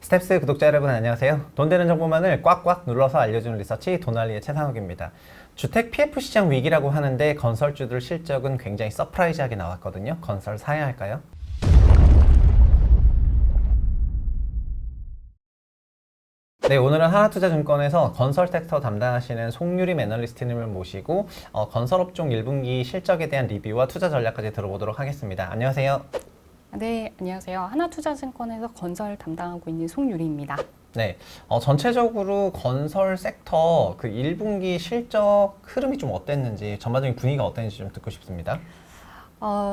스텝스 구독자 여러분 안녕하세요. 돈 되는 정보만을 꽉꽉 눌러서 알려주는 리서치 돈알리의 최상욱입니다. 주택 PF 시장 위기라고 하는데 건설주들 실적은 굉장히 서프라이즈하게 나왔거든요. 건설 사야 할까요? 네, 오늘은 하나투자증권에서 건설 섹터 담당하시는 송유림 애널리스트님을 모시고 건설업종 1분기 실적에 대한 리뷰와 투자 전략까지 들어보도록 하겠습니다. 안녕하세요. 네, 안녕하세요. 하나투자증권에서 건설 담당하고 있는 송유리입니다. 네, 전체적으로 건설 섹터 그 1분기 실적 흐름이 좀 어땠는지, 전반적인 분위기가 어땠는지 좀 듣고 싶습니다.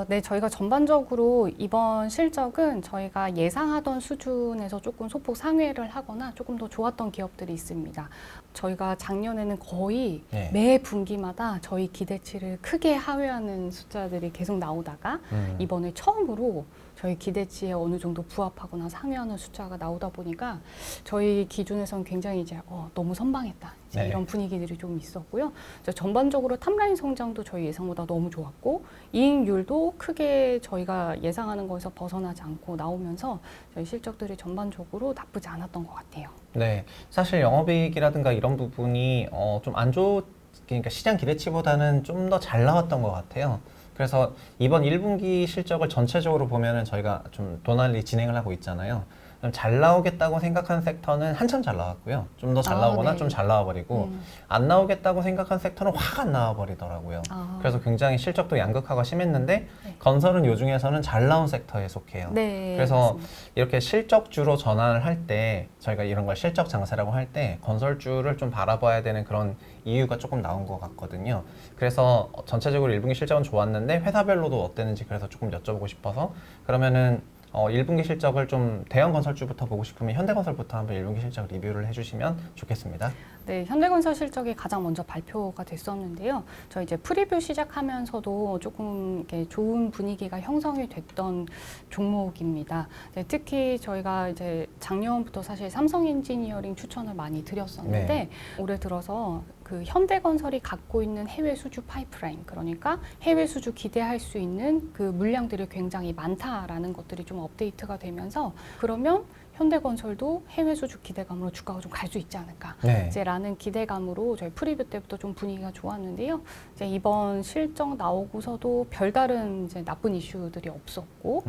네, 저희가 전반적으로 이번 실적은 저희가 예상하던 수준에서 조금 소폭 상회를 하거나 조금 더 좋았던 기업들이 있습니다. 저희가 작년에는 거의 매 분기마다 저희 기대치를 크게 하회하는 숫자들이 계속 나오다가 이번에 처음으로 저희 기대치에 어느 정도 부합하거나 상회하는 숫자가 나오다 보니까 저희 기준에서는 굉장히 이제 너무 선방했다. 이제 이런 분위기들이 좀 있었고요. 전반적으로 탑라인 성장도 저희 예상보다 너무 좋았고 이익률도 크게 저희가 예상하는 거에서 벗어나지 않고 나오면서 저희 실적들이 전반적으로 나쁘지 않았던 것 같아요. 네, 사실 영업이익이라든가 이런 부분이 좀 안 그러니까 시장 기대치보다는 좀 더 잘 나왔던 것 같아요. 그래서 이번 1분기 실적을 전체적으로 보면은 저희가 좀 도날리 진행을 하고 있잖아요. 잘 나오겠다고 생각한 섹터는 한참 잘 나왔고요. 좀 더 잘 나오거나 네. 좀 잘 나와버리고 안 나오겠다고 생각한 섹터는 확 안 나와버리더라고요. 그래서 굉장히 실적도 양극화가 심했는데 건설은 요 중에서는 잘 나온 섹터에 속해요. 네, 그래서 맞습니다. 이렇게 실적주로 전환을 할 때 저희가 이런 걸 실적 장세라고 할 때 건설주를 좀 바라봐야 되는 그런 이유가 조금 나온 것 같거든요. 그래서 전체적으로 1분기 실적은 좋았는데 회사별로도 어땠는지 그래서 조금 여쭤보고 싶어서 그러면은 1분기 실적을 좀 대형 건설주부터 보고 싶으면 현대건설부터 한번 1분기 실적 리뷰를 해주시면 좋겠습니다. 네, 현대건설 실적이 가장 먼저 발표가 됐었는데요. 저희 이제 프리뷰 시작하면서도 조금 이렇게 좋은 분위기가 형성이 됐던 종목입니다. 네, 특히 저희가 이제 작년부터 사실 삼성 엔지니어링 추천을 많이 드렸었는데 올해 들어서 그 현대건설이 갖고 있는 해외 수주 파이프라인, 그러니까 해외 수주 기대할 수 있는 그 물량들이 굉장히 많다라는 것들이 좀 업데이트가 되면서 그러면 현대건설도 해외 수주 기대감으로 주가가 좀 갈 수 있지 않을까 이제라는 기대감으로 저희 프리뷰 때부터 좀 분위기가 좋았는데요. 이제 이번 실적 나오고서도 별다른 이제 나쁜 이슈들이 없었고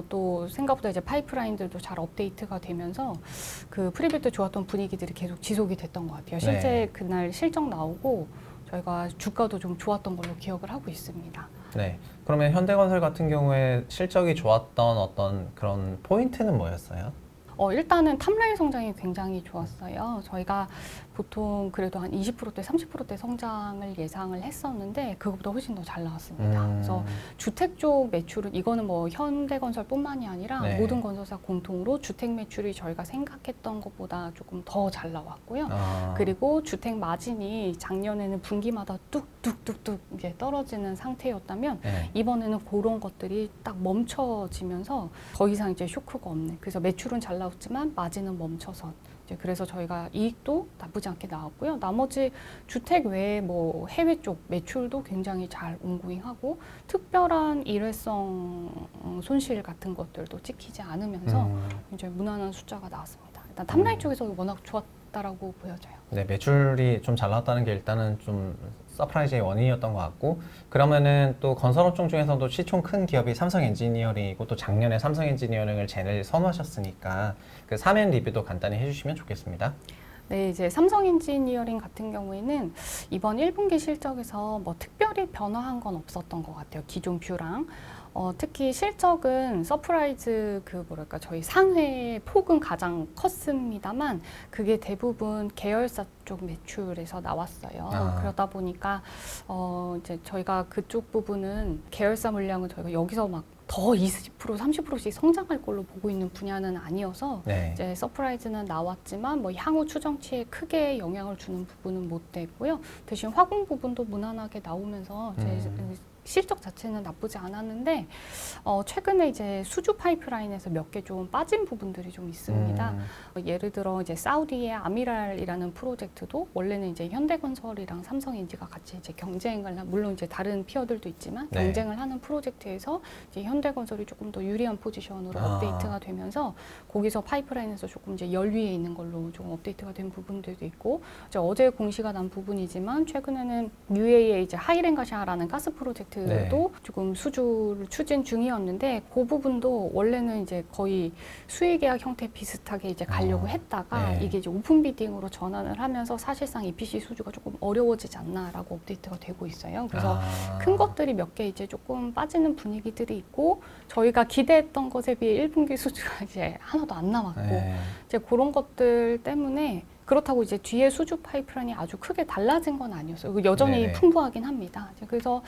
또 생각보다 이제 파이프라인들도 잘 업데이트가 되면서 그 프리뷰 때 좋았던 분위기들이 계속 지속이 됐던 것 같아요. 실제 그날 실적 나오고 저희가 주가도 좀 좋았던 걸로 기억을 하고 있습니다. 네. 그러면 현대건설 같은 경우에 실적이 좋았던 어떤 그런 포인트는 뭐였어요? 일단은 탑라인 성장이 굉장히 좋았어요. 저희가 보통 그래도 한 20%대, 30%대 성장을 예상을 했었는데 그것보다 훨씬 더 잘 나왔습니다. 그래서 주택 쪽 매출은 이거는 뭐 현대건설뿐만이 아니라 모든 건설사 공통으로 주택 매출이 저희가 생각했던 것보다 조금 더 잘 나왔고요. 그리고 주택 마진이 작년에는 분기마다 뚝뚝뚝뚝 이제 떨어지는 상태였다면 이번에는 그런 것들이 딱 멈춰지면서 더 이상 이제 쇼크가 없는. 그래서 매출은 잘 나왔지만 마진은 멈춰서. 그래서 저희가 이익도 나쁘지 않게 나왔고요. 나머지 주택 외에 뭐 해외 쪽 매출도 굉장히 잘 온고잉하고 특별한 일회성 손실 같은 것들도 찍히지 않으면서 이제 무난한 숫자가 나왔습니다. 일단 탑라인 쪽에서 워낙 좋았다라고 보여져요. 네, 매출이 좀 잘 나왔다는 게 일단은 좀 서프라이즈의 원인이었던 것 같고 그러면은 또 건설업종 중에서도 시총 큰 기업이 삼성 엔지니어링이고 또 작년에 삼성 엔지니어링을 제일 선호하셨으니까 그 3연 리뷰도 간단히 해주시면 좋겠습니다. 네, 이제 삼성 엔지니어링 같은 경우에는 이번 1분기 실적에서 뭐 특별히 변화한 건 없었던 것 같아요. 기존 뷰랑. 특히 실적은 서프라이즈 저희 상회 폭은 가장 컸습니다만 그게 대부분 계열사 쪽 매출에서 나왔어요. 그러다 보니까 이제 저희가 그쪽 부분은 계열사 물량은 저희가 여기서 막 더 20%, 30%씩 성장할 걸로 보고 있는 분야는 아니어서 이제 서프라이즈는 나왔지만 뭐 향후 추정치에 크게 영향을 주는 부분은 못 되고요. 대신 화공 부분도 무난하게 나오면서 이제 실적 자체는 나쁘지 않았는데 최근에 이제 수주 파이프라인에서 몇 개 좀 빠진 부분들이 좀 있습니다. 예를 들어 이제 사우디의 아미랄이라는 프로젝트도 원래는 이제 현대건설이랑 삼성엔지가 같이 이제 경쟁을 물론 이제 다른 피어들도 있지만 네. 경쟁을 하는 프로젝트에서 이제 현대건설이 조금 더 유리한 포지션으로 업데이트가 되면서 거기서 파이프라인에서 조금 이제 연위에 있는 걸로 좀 업데이트가 된 부분들도 있고 이제 어제 공시가 난 부분이지만 최근에는 UAE의 이제 하이렌가샤라는 가스 프로젝트도 네. 조금 수주를 추진 중이었는데 그 부분도 원래는 이제 거의 수의 계약 형태 비슷하게 이제 가려고 했다가 네. 이게 이제 오픈 비딩으로 전환을 하면서 사실상 EPC 수주가 조금 어려워지지 않나라고 업데이트가 되고 있어요. 그래서 큰 것들이 몇 개 이제 조금 빠지는 분위기들이 있고 저희가 기대했던 것에 비해 1분기 수주가 이제 하나도 안 남았고 네. 이제 그런 것들 때문에 그렇다고 이제 뒤에 수주 파이프라인이 아주 크게 달라진 건 아니었어요. 여전히 네네. 풍부하긴 합니다. 이제 그래서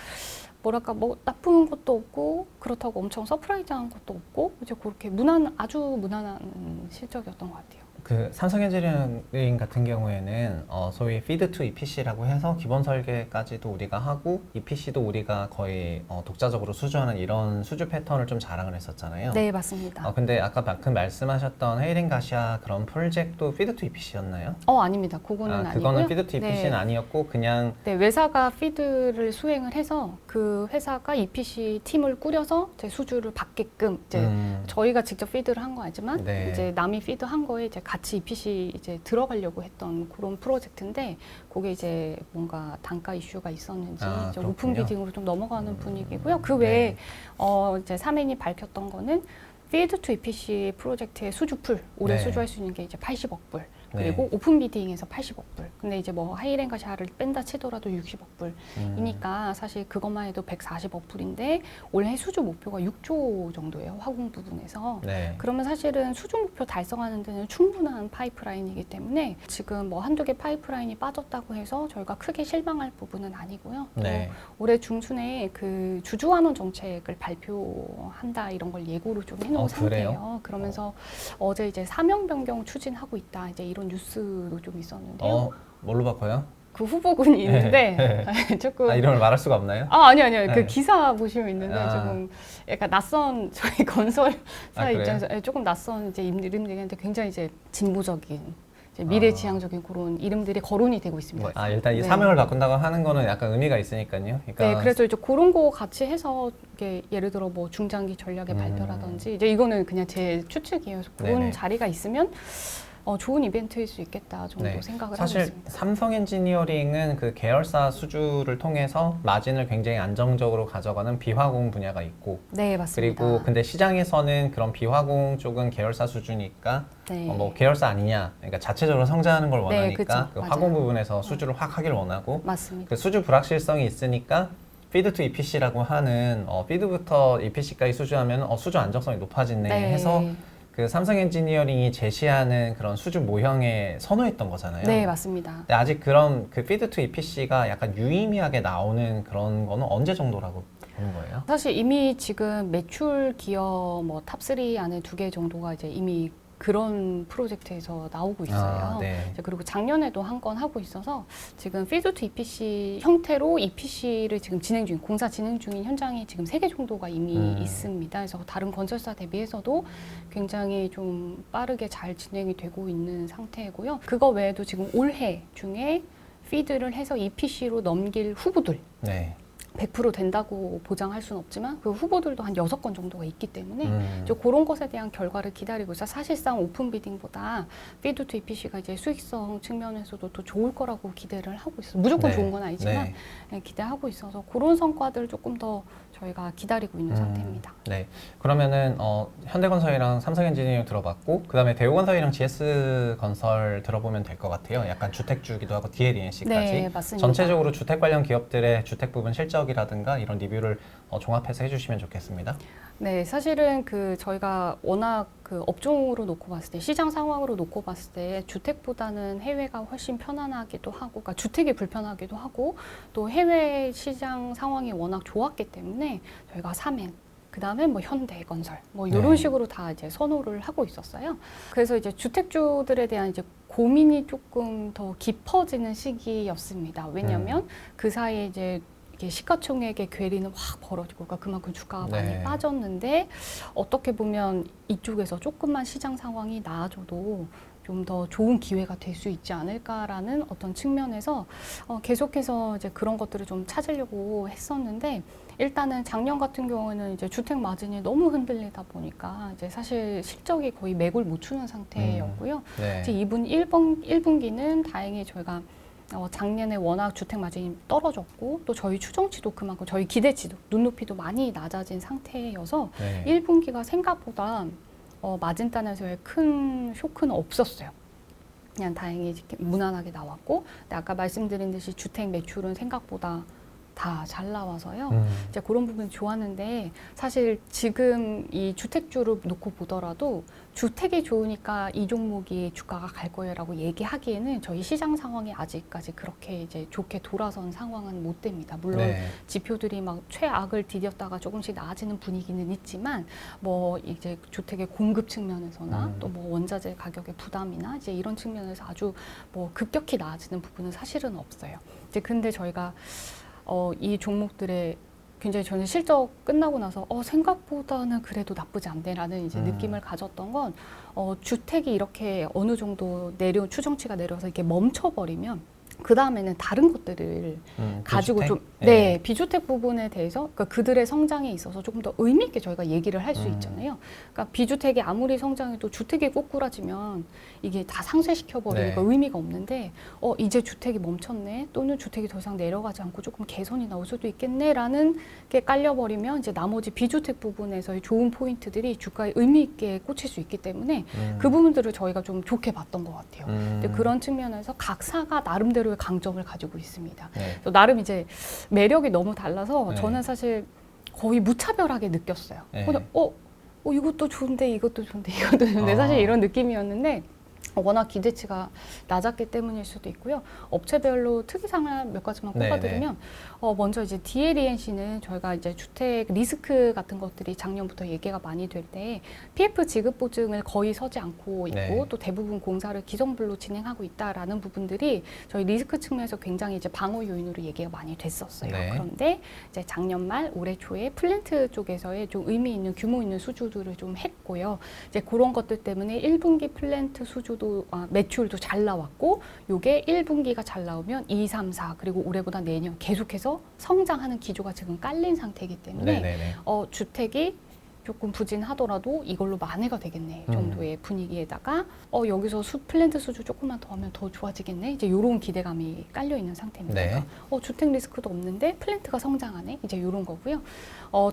뭐랄까 뭐 나쁜 것도 없고 그렇다고 엄청 서프라이즈한 것도 없고 이제 그렇게 아주 무난한 실적이었던 것 같아요. 그 삼성 엔지니어링 같은 경우에는 소위 피드 투 EPC라고 해서 기본 설계까지도 우리가 하고 EPC도 우리가 거의 독자적으로 수주하는 이런 수주 패턴을 좀 자랑을 했었잖아요. 네, 맞습니다. 근데 아까 방금 말씀하셨던 헤이렌가시아 그런 프로젝트도 피드 투 EPC였나요? 아닙니다. 그거는 아니고요. 그거는 피드 투 EPC는 네. 아니었고 그냥 네, 외사가 피드를 수행을 해서 그 회사가 EPC 팀을 꾸려서 제 수주를 받게끔 이제 저희가 직접 피드를 한 거 아니지만 네. 이제 남이 피드 한 거에 이제 같이 EPC 이제 들어가려고 했던 그런 프로젝트인데 그게 이제 뭔가 단가 이슈가 있었는지 이제 오픈 그렇군요. 비딩으로 좀 넘어가는 분위기고요. 그 외에 이제 사면이 밝혔던 거는 피드 투 EPC 프로젝트의 수주풀 올해 네. 수주할 수 있는 게 이제 80억 불. 네. 그리고 오픈 비딩에서 80억 불. 근데 이제 뭐 하이렌가샤를 뺀다 치더라도 60억 불이니까 사실 그것만 해도 140억 불인데 올해 수주 목표가 6조 정도예요. 화공 부분에서. 네. 그러면 사실은 수주 목표 달성하는 데는 충분한 파이프라인이기 때문에 지금 뭐 한두 개 파이프라인이 빠졌다고 해서 저희가 크게 실망할 부분은 아니고요. 또 네. 올해 중순에 그 주주환원 정책을 발표한다 이런 걸 예고로 좀 해놓은 그래요? 상태예요. 그러면서 어제 이제 사명 변경 추진하고 있다 이제 이런 뉴스도 좀 있었는데요. 뭘로 바꿔요? 그 후보군이 있는데 조금 이름을 말할 수가 없나요? 아니요. 네. 그 기사 보시면 있는데 조금 약간 낯선 저희 건설사 그래요? 입장에서 조금 낯선 이제 이름들인데 굉장히 이제 진보적인 이제 미래지향적인 그런 이름들이 거론이 되고 있습니다. 일단 이 네. 사명을 바꾼다고 하는 거는 약간 의미가 있으니까요. 그러니까 네, 그래서 이제 그런 거 같이 해서 이게 예를 들어 뭐 중장기 전략의 발표라든지 이제 이거는 그냥 제 추측이에요. 그래서 그런 네네. 자리가 있으면 좋은 이벤트일 수 있겠다 정도 네. 생각을 하고 사실 있습니다. 삼성 엔지니어링은 그 계열사 수주를 통해서 마진을 굉장히 안정적으로 가져가는 비화공 분야가 있고 네, 맞습니다. 그리고 근데 시장에서는 그런 비화공 쪽은 계열사 수주니까 네. 뭐 계열사 아니냐 그러니까 자체적으로 성장하는 걸 원하니까 그쵸. 그 맞아요. 화공 부분에서 수주를 확 하길 원하고 맞습니다. 그 수주 불확실성이 있으니까 피드 투 EPC라고 하는 피드부터 EPC까지 수주하면 수주 안정성이 높아지네 해서 그 삼성 엔지니어링이 제시하는 그런 수주 모형에 선호했던 거잖아요. 네, 맞습니다. 근데 아직 그런 그 피드 투 EPC가 약간 유의미하게 나오는 그런 거는 언제 정도라고 보는 거예요? 사실 이미 지금 매출 기업 뭐 탑3 안에 2개 정도가 이제 이미 그런 프로젝트에서 나오고 있어요. 네. 이제 그리고 작년에도 한 건 하고 있어서 지금 피드 투 EPC 형태로 EPC를 지금 공사 진행 중인 현장이 지금 3개 정도가 이미 있습니다. 그래서 다른 건설사 대비해서도 굉장히 좀 빠르게 잘 진행이 되고 있는 상태고요. 그거 외에도 지금 올해 중에 피드를 해서 EPC로 넘길 후보들 네. 100% 된다고 보장할 수는 없지만 그 후보들도 한 6건 정도가 있기 때문에 저 그런 것에 대한 결과를 기다리고 있어 사실상 오픈 비딩보다 피드 투 EPC가 이제 수익성 측면에서도 더 좋을 거라고 기대를 하고 있어요. 무조건 네. 좋은 건 아니지만 기대하고 있어서 그런 성과들을 조금 더 저희가 기다리고 있는 상태입니다. 네. 그러면은 현대건설이랑 삼성엔지니어링 들어봤고 그다음에 대우건설이랑 GS건설 들어보면 될 것 같아요. 약간 주택주기도 하고 DLENC까지. 네, 맞습니다. 전체적으로 주택 관련 기업들의 주택 부분 실적이라든가 이런 리뷰를 종합해서 해주시면 좋겠습니다. 네, 사실은 그 저희가 워낙 그 업종으로 놓고 봤을 때 시장 상황으로 놓고 봤을 때 주택보다는 해외가 훨씬 편안하기도 하고, 그러니까 주택이 불편하기도 하고 또 해외 시장 상황이 워낙 좋았기 때문에 저희가 사멘 그 다음에 뭐 현대건설 뭐 이런 식으로 다 이제 선호를 하고 있었어요. 그래서 이제 주택주들에 대한 이제 고민이 조금 더 깊어지는 시기였습니다. 왜냐하면 그 사이에 이제 이게 시가총액의 괴리는 확 벌어지고 그러니까 그만큼 주가가 많이 네. 빠졌는데 어떻게 보면 이쪽에서 조금만 시장 상황이 나아져도 좀 더 좋은 기회가 될 수 있지 않을까라는 어떤 측면에서 계속해서 이제 그런 것들을 좀 찾으려고 했었는데 일단은 작년 같은 경우에는 이제 주택 마진이 너무 흔들리다 보니까 이제 사실 실적이 거의 맥을 못 추는 상태였고요. 네. 이제 1분기는 다행히 저희가 작년에 워낙 주택 마진이 떨어졌고 또 저희 추정치도 그만큼 저희 기대치도 눈높이도 많이 낮아진 상태여서 네. 1분기가 생각보다 마진단에서의 큰 쇼크는 없었어요. 그냥 다행히 이렇게 무난하게 나왔고 근데 아까 말씀드린 듯이 주택 매출은 생각보다 다 잘 나와서요. 이제 그런 부분이 좋았는데 사실 지금 이 주택주를 놓고 보더라도 주택이 좋으니까 이 종목이 주가가 갈 거예요라고 얘기하기에는 저희 시장 상황이 아직까지 그렇게 이제 좋게 돌아선 상황은 못 됩니다. 물론 네. 지표들이 막 최악을 디뎠다가 조금씩 나아지는 분위기는 있지만 뭐 이제 주택의 공급 측면에서나 또 뭐 원자재 가격의 부담이나 이제 이런 측면에서 아주 뭐 급격히 나아지는 부분은 사실은 없어요. 이제 근데 저희가 이 종목들의 굉장히 저는 실적 끝나고 나서 생각보다는 그래도 나쁘지 않네라는 이제 느낌을 가졌던 건 주택이 이렇게 어느 정도 추정치가 내려서 이렇게 멈춰버리면 그 다음에는 다른 것들을 가지고 비주택? 좀 비주택 부분에 대해서 그러니까 그들의 성장에 있어서 조금 더 의미 있게 저희가 얘기를 할 수 있잖아요. 그러니까 비주택이 아무리 성장해도 주택이 꼬꾸라지면 이게 다 상쇄시켜 버리니까 네. 의미가 없는데 이제 주택이 멈췄네 또는 주택이 더 이상 내려가지 않고 조금 개선이 나올 수도 있겠네라는 게 깔려버리면 이제 나머지 비주택 부분에서의 좋은 포인트들이 주가에 의미 있게 꽂힐 수 있기 때문에 그 부분들을 저희가 좀 좋게 봤던 것 같아요. 근데 그런 측면에서 각사가 나름대로의 강점을 가지고 있습니다. 네. 또 나름 이제 매력이 너무 달라서 네. 저는 사실 거의 무차별하게 느꼈어요. 네. 근데 이것도 좋은데 이것도 좋은데 이것도 좋은데 사실 이런 느낌이었는데 워낙 기대치가 낮았기 때문일 수도 있고요. 업체별로 특이사항을 몇 가지만 꼽아드리면 먼저 이제 DLENC는 저희가 이제 주택 리스크 같은 것들이 작년부터 얘기가 많이 될 때 PF 지급 보증을 거의 서지 않고 있고 네. 또 대부분 공사를 기성불로 진행하고 있다라는 부분들이 저희 리스크 측면에서 굉장히 이제 방어 요인으로 얘기가 많이 됐었어요. 네. 그런데 이제 작년 말 올해 초에 플랜트 쪽에서의 좀 의미 있는 규모 있는 수주들을 좀 했고요. 이제 그런 것들 때문에 1분기 플랜트 수주도 매출도 잘 나왔고 요게 1분기가 잘 나오면 2, 3, 4 그리고 올해보다 내년 계속해서 성장하는 기조가 지금 깔린 상태이기 때문에 네네네. 주택이 조금 부진하더라도 이걸로 만회가 되겠네 정도의 분위기에다가 여기서 플랜트 수주 조금만 더 하면 더 좋아지겠네 이제 이런 기대감이 깔려 있는 상태입니다. 네. 그러니까 주택 리스크도 없는데 플랜트가 성장하네 이제 이런 거고요.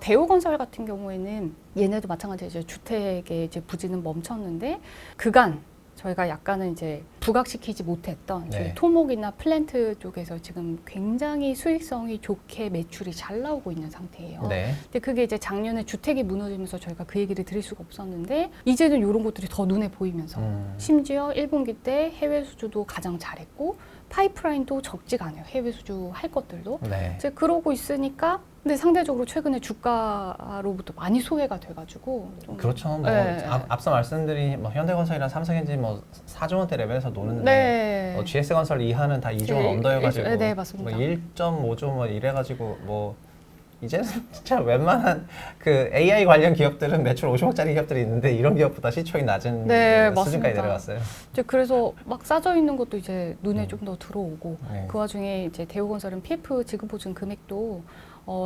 대우건설 같은 경우에는 얘네도 마찬가지로 이제 주택의 이제 부진은 멈췄는데 그간 저희가 약간은 이제 부각시키지 못했던 네. 토목이나 플랜트 쪽에서 지금 굉장히 수익성이 좋게 매출이 잘 나오고 있는 상태예요. 네. 근데 그게 이제 작년에 주택이 무너지면서 저희가 그 얘기를 드릴 수가 없었는데 이제는 이런 것들이 더 눈에 보이면서 심지어 1분기 때 해외 수주도 가장 잘했고 파이프라인도 적지가 않아요. 해외 수주 할 것들도. 네. 이제 그러고 있으니까 근데 상대적으로 최근에 주가로부터 많이 소외가 돼가지고 좀 그렇죠. 네. 앞서 말씀드린 현대건설이나 삼성엔진 4조 원대 레벨에서 노는데 네. GS건설 이하는 다 2조 원 네, 언더여가지고 네, 맞습니다. 1.5조 이래가지고 이제는 진짜 웬만한 그 AI 관련 기업들은 매출 50억짜리 기업들이 있는데 이런 기업보다 시총이 낮은 네, 수준까지 맞습니다. 내려갔어요. 이제 그래서 막 싸져 있는 것도 이제 눈에 좀 더 들어오고 네. 그 와중에 이제 대우건설은 PF 지급 보증 금액도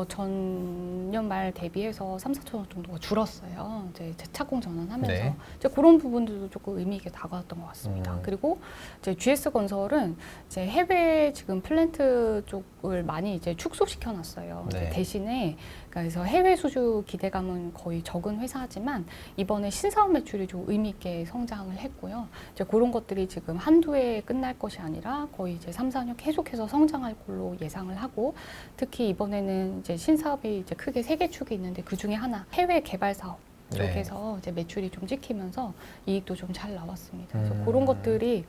전년 말 대비해서 3, 4천 원 정도가 줄었어요. 이제 재착공 전환하면서 네. 이제 그런 부분들도 조금 의미 있게 다가왔던 것 같습니다. 그리고 이제 GS건설은 이제 해외 지금 플랜트 쪽을 많이 이제 축소시켜 놨어요. 네. 대신에 그래서 해외 수주 기대감은 거의 적은 회사지만 이번에 신사업 매출이 좀 의미 있게 성장을 했고요. 이제 그런 것들이 지금 한두 해에 끝날 것이 아니라 거의 이제 3, 4년 계속해서 성장할 걸로 예상을 하고 특히 이번에는 이제 신사업이 이제 크게 3개 축이 있는데 그 중에 하나 해외 개발 사업 쪽에서 이제 매출이 좀 찍히면서 이익도 좀 잘 나왔습니다. 그래서 그런 것들이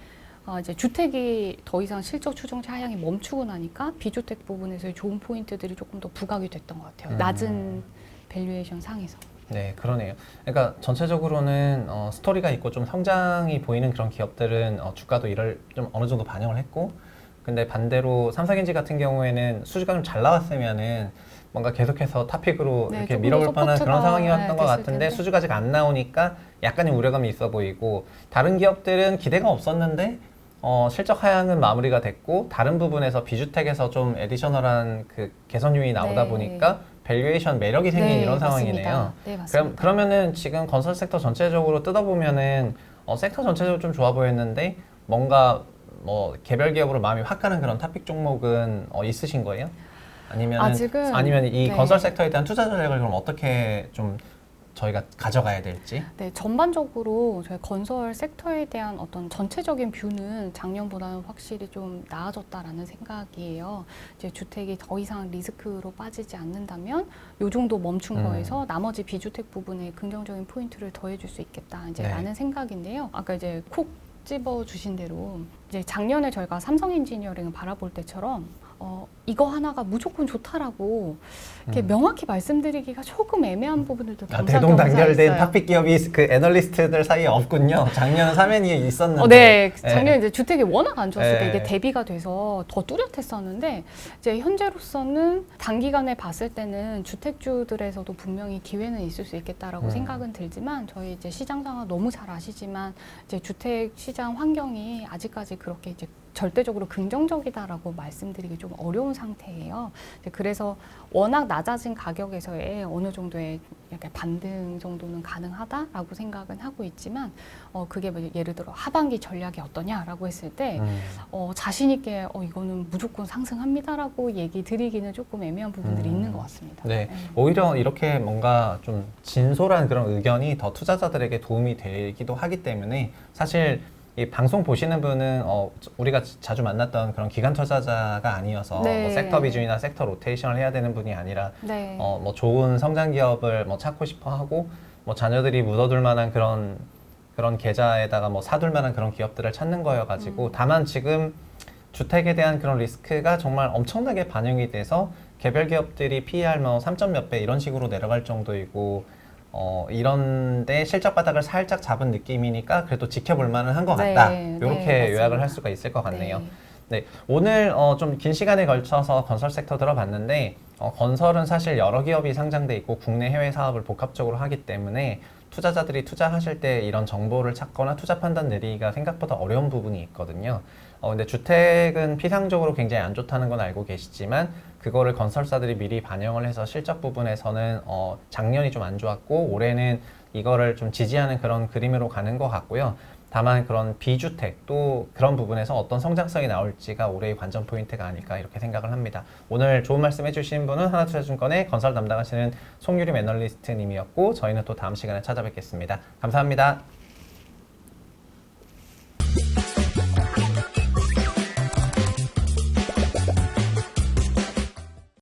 이제 주택이 더 이상 실적 추정 하향이 멈추고 나니까 비주택 부분에서의 좋은 포인트들이 조금 더 부각이 됐던 것 같아요. 낮은 밸류에이션 상에서. 네, 그러네요. 그러니까 전체적으로는 스토리가 있고 좀 성장이 보이는 그런 기업들은 주가도 이를 좀 어느 정도 반영을 했고 근데 반대로 삼성엔지 같은 경우에는 수주가 좀 잘 나왔으면은 뭔가 계속해서 탑픽으로 네, 이렇게 조금 더 밀어볼 뻔한 서포트가, 그런 상황이었던 네, 것 됐을 같은데 텐데. 수주가 아직 안 나오니까 약간의 우려감이 있어 보이고 다른 기업들은 기대가 없었는데 실적 하향은 마무리가 됐고 다른 부분에서 비주택에서 좀 에디셔널한 그 개선 요인이 나오다 네. 보니까 밸류에이션 매력이 생긴 네, 이런 상황이네요. 맞습니다. 네, 맞습니다. 그러면은 지금 건설 섹터 전체적으로 뜯어보면은 섹터 전체적으로 좀 좋아 보였는데 뭔가 뭐 개별 기업으로 마음이 확 가는 그런 탑픽 종목은 있으신 거예요? 아니면 이 네. 건설 섹터에 대한 투자 전략을 그럼 어떻게 좀 저희가 가져가야 될지? 네, 전반적으로 저희 건설 섹터에 대한 어떤 전체적인 뷰는 작년보다는 확실히 좀 나아졌다라는 생각이에요. 이제 주택이 더 이상 리스크로 빠지지 않는다면 요 정도 멈춘 거에서 나머지 비주택 부분에 긍정적인 포인트를 더해줄 수 있겠다 이제 네. 라는 생각인데요. 아까 이제 콕 집어 주신 대로 이제 작년에 저희가 삼성 엔지니어링을 바라볼 때처럼 이거 하나가 무조건 좋다라고 이렇게 명확히 말씀드리기가 조금 애매한 부분들도 겸사겸사 대동단결된 있어요. 탑픽 기업이 그 애널리스트들 사이에 없군요. 작년 3회니에 있었는데. 네, 작년에 이제 주택이 워낙 안 좋았으니까 네. 이게 대비가 돼서 더 뚜렷했었는데 이제 현재로서는 단기간에 봤을 때는 주택주들에서도 분명히 기회는 있을 수 있겠다라고 생각은 들지만 저희 이제 시장 상황 너무 잘 아시지만 이제 주택 시장 환경이 아직까지 그렇게 이제 절대적으로 긍정적이다라고 말씀드리기 좀 어려운 상태예요. 그래서 워낙 낮아진 가격에서의 어느 정도의 약간 반등 정도는 가능하다라고 생각은 하고 있지만 그게 뭐 예를 들어 하반기 전략이 어떠냐라고 했을 때 자신 있게 이거는 무조건 상승합니다라고 얘기 드리기는 조금 애매한 부분들이 있는 것 같습니다. 네, 오히려 이렇게 뭔가 좀 진솔한 그런 의견이 더 투자자들에게 도움이 되기도 하기 때문에 사실 이 방송 보시는 분은 우리가 자주 만났던 그런 기관 투자자가 아니어서 네. 뭐 섹터 비중이나 섹터 로테이션을 해야 되는 분이 아니라 네. 뭐 좋은 성장 기업을 뭐 찾고 싶어 하고 뭐 자녀들이 묻어둘 만한 그런 계좌에다가 뭐 사둘 만한 그런 기업들을 찾는 거여가지고 다만 지금 주택에 대한 그런 리스크가 정말 엄청나게 반영이 돼서 개별 기업들이 PER 뭐 3점 몇 배 이런 식으로 내려갈 정도이고 이런데 실적 바닥을 살짝 잡은 느낌이니까 그래도 지켜볼 만은 한 것 네, 같다. 네, 이렇게 맞습니다. 요약을 할 수가 있을 것 같네요. 네. 네, 오늘 좀 긴 시간에 걸쳐서 건설 섹터 들어봤는데 건설은 사실 여러 기업이 상장돼 있고 국내 해외 사업을 복합적으로 하기 때문에 투자자들이 투자하실 때 이런 정보를 찾거나 투자 판단 내리기가 생각보다 어려운 부분이 있거든요. 근데 주택은 피상적으로 굉장히 안 좋다는 건 알고 계시지만 그거를 건설사들이 미리 반영을 해서 실적 부분에서는 작년이 좀 안 좋았고 올해는 이거를 좀 지지하는 그런 그림으로 가는 것 같고요. 다만 그런 비주택 또 그런 부분에서 어떤 성장성이 나올지가 올해의 관전 포인트가 아닐까 이렇게 생각을 합니다. 오늘 좋은 말씀 해주신 분은 하나투자증권의 건설 담당하시는 송유림 애널리스트님이었고 저희는 또 다음 시간에 찾아뵙겠습니다. 감사합니다.